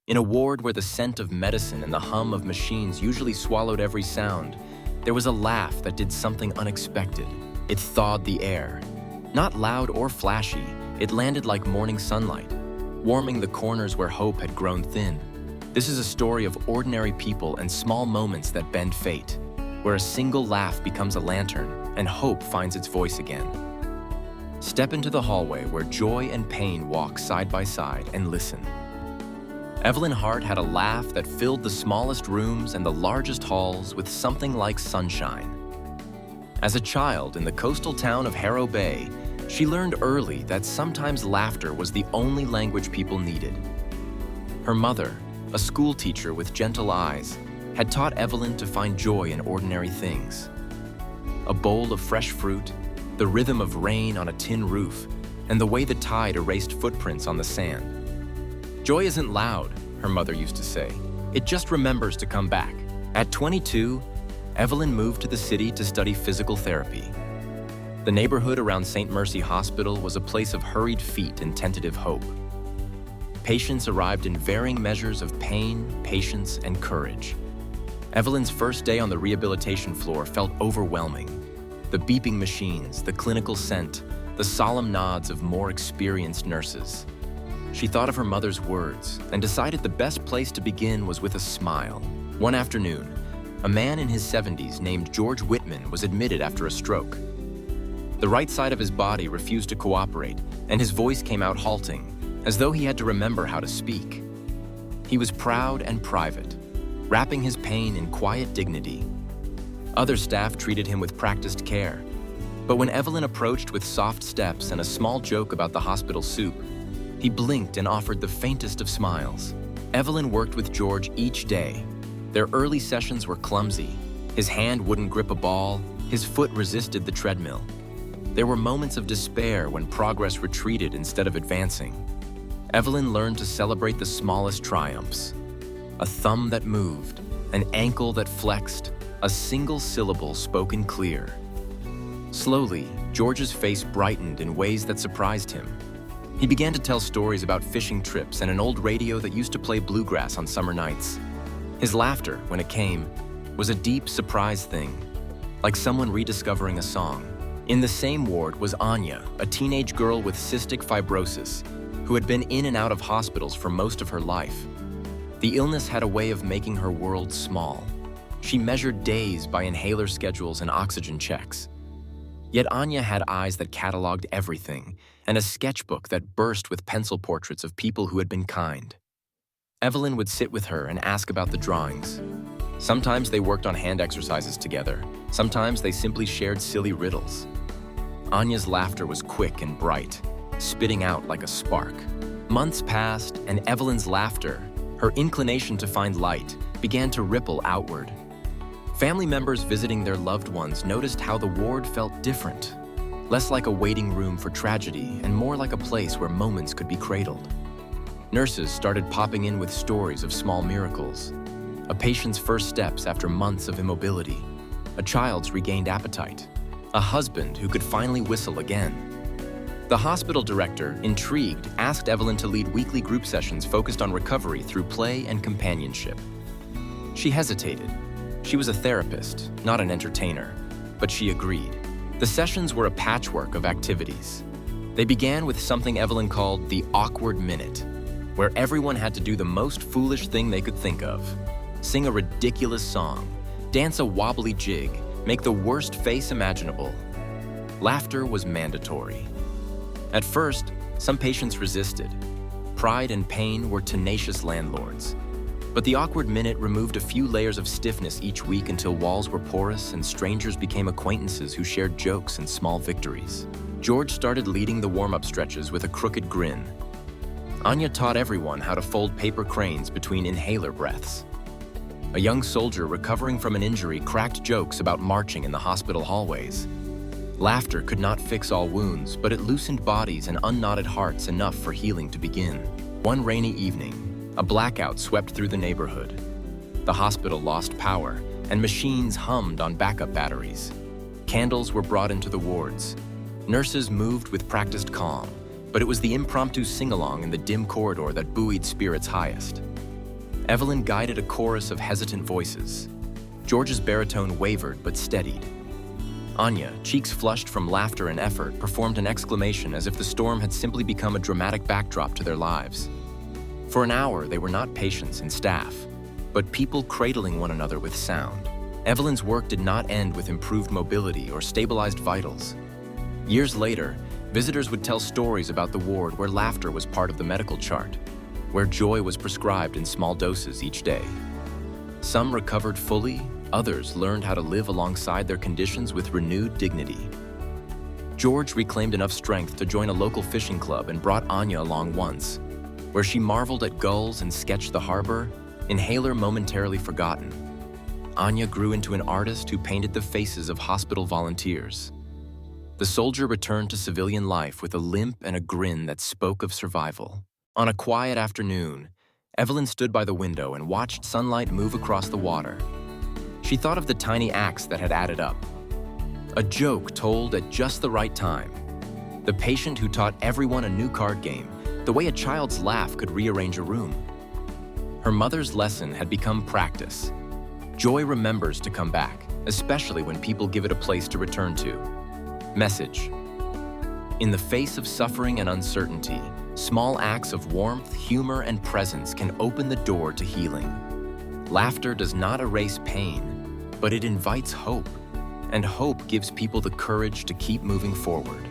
In a ward where the scent of medicine and the hum of machines usually swallowed every sound, there was a laugh that did something unexpected. It thawed the air. Not loud or flashy, it landed like morning sunlight, warming the corners where hope had grown thin. This is a story of ordinary people and small moments that bend fate, where a single laugh becomes a lantern and hope finds its voice again. Step into the hallway where joy and pain walk side by side and listen. Evelyn Hart had a laugh that filled the smallest rooms and the largest halls with something like sunshine. As a child in the coastal town of Harrow Bay, she learned early that sometimes laughter was the only language people needed. Her mother, a school teacher with gentle eyes, had taught Evelyn to find joy in ordinary things. A bowl of fresh fruit, the rhythm of rain on a tin roof, and the way the tide erased footprints on the sand. Joy isn't loud, her mother used to say. It just remembers to come back. At 22, Evelyn moved to the city to study physical therapy. The neighborhood around St. Mercy Hospital was a place of hurried feet and tentative hope. Patients arrived in varying measures of pain, patience, and courage. Evelyn's first day on the rehabilitation floor felt overwhelming. The beeping machines, the clinical scent, the solemn nods of more experienced nurses. She thought of her mother's words and decided the best place to begin was with a smile. One afternoon, a man in his 70s named George Whitman was admitted after a stroke. The right side of his body refused to cooperate, and his voice came out halting, as though he had to remember how to speak. He was proud and private, wrapping his pain in quiet dignity. Other staff treated him with practiced care, but when Evelyn approached with soft steps and a small joke about the hospital soup, he blinked and offered the faintest of smiles. Evelyn worked with George each day. Their early sessions were clumsy. His hand wouldn't grip a ball, his foot resisted the treadmill. There were moments of despair when progress retreated instead of advancing. Evelyn learned to celebrate the smallest triumphs. A thumb that moved, an ankle that flexed, a single syllable spoken clear. Slowly, George's face brightened in ways that surprised him. He began to tell stories about fishing trips and an old radio that used to play bluegrass on summer nights. His laughter, when it came, was a deep surprise thing, like someone rediscovering a song. In the same ward was Anya, a teenage girl with cystic fibrosis, who had been in and out of hospitals for most of her life. The illness had a way of making her world small. She measured days by inhaler schedules and oxygen checks. Yet Anya had eyes that cataloged everything, and a sketchbook that burst with pencil portraits of people who had been kind. Evelyn would sit with her and ask about the drawings. Sometimes they worked on hand exercises together. Sometimes they simply shared silly riddles. Anya's laughter was quick and bright, spitting out like a spark. Months passed, and Evelyn's laughter, her inclination to find light, began to ripple outward. Family members visiting their loved ones noticed how the ward felt different, less like a waiting room for tragedy and more like a place where moments could be cradled. Nurses started popping in with stories of small miracles, a patient's first steps after months of immobility, a child's regained appetite, a husband who could finally whistle again. The hospital director, intrigued, asked Evelyn to lead weekly group sessions focused on recovery through play and companionship. She hesitated. She was a therapist, not an entertainer, but she agreed. The sessions were a patchwork of activities. They began with something Evelyn called the awkward minute, where everyone had to do the most foolish thing they could think of: sing a ridiculous song, dance a wobbly jig, make the worst face imaginable. Laughter was mandatory. At first, some patients resisted. Pride and pain were tenacious landlords. But the awkward minute removed a few layers of stiffness each week until walls were porous and strangers became acquaintances who shared jokes and small victories. George started leading the warm-up stretches with a crooked grin. Anya taught everyone how to fold paper cranes between inhaler breaths. A young soldier recovering from an injury cracked jokes about marching in the hospital hallways. Laughter could not fix all wounds, but it loosened bodies and unknotted hearts enough for healing to begin. One rainy evening, a blackout swept through the neighborhood. The hospital lost power, and machines hummed on backup batteries. Candles were brought into the wards. Nurses moved with practiced calm, but it was the impromptu singalong in the dim corridor that buoyed spirits highest. Evelyn guided a chorus of hesitant voices. George's baritone wavered but steadied. Anya, cheeks flushed from laughter and effort, performed an exclamation as if the storm had simply become a dramatic backdrop to their lives. For an hour, they were not patients and staff, but people cradling one another with sound. Evelyn's work did not end with improved mobility or stabilized vitals. Years later, visitors would tell stories about the ward where laughter was part of the medical chart, where joy was prescribed in small doses each day. Some recovered fully, others learned how to live alongside their conditions with renewed dignity. George reclaimed enough strength to join a local fishing club and brought Anya along once, where she marveled at gulls and sketched the harbor, inhaler momentarily forgotten. Anya grew into an artist who painted the faces of hospital volunteers. The soldier returned to civilian life with a limp and a grin that spoke of survival. On a quiet afternoon, Evelyn stood by the window and watched sunlight move across the water. She thought of the tiny acts that had added up. A joke told at just the right time. The patient who taught everyone a new card game, the way a child's laugh could rearrange a room. Her mother's lesson had become practice. Joy remembers to come back, especially when people give it a place to return to. Message: in the face of suffering and uncertainty, small acts of warmth, humor, and presence can open the door to healing. Laughter does not erase pain, but it invites hope, and hope gives people the courage to keep moving forward.